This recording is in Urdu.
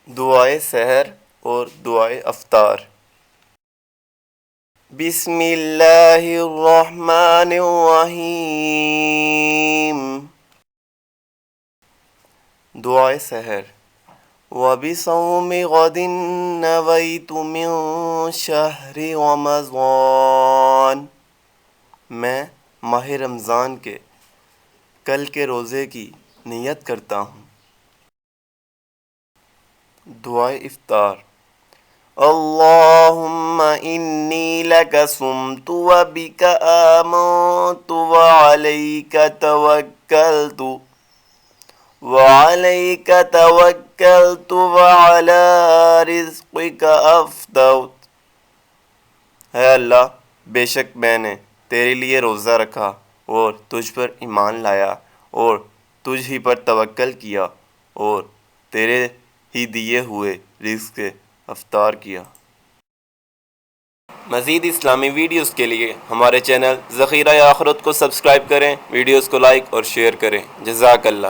دعائے سحر اور دعائے افطار۔ بسم اللہ الرحمن الرحیم۔ دعائے سحر۔ وَبِصَوْمِ غَدٍ نَوَيْتُ مِن شَهْرِ رمضان۔ میں ماہ رمضان کے کل کے روزے کی نیت کرتا ہوں۔ دعائے افطار۔ اللہم انی لک صمت وبک آمنت وعلیک توکلت وعلی رزقک افطرت۔ اے اللہ، بے شک میں نے تیرے لیے روزہ رکھا اور تجھ پر ایمان لایا اور تجھ ہی پر توکل کیا اور تیرے ہی دیے ہوئے رزق افطار کیا۔ مزید اسلامی ویڈیوز کے لیے ہمارے چینل ذخیرہ آخرت کو سبسکرائب کریں، ویڈیوز کو لائک اور شیئر کریں۔ جزاک اللہ۔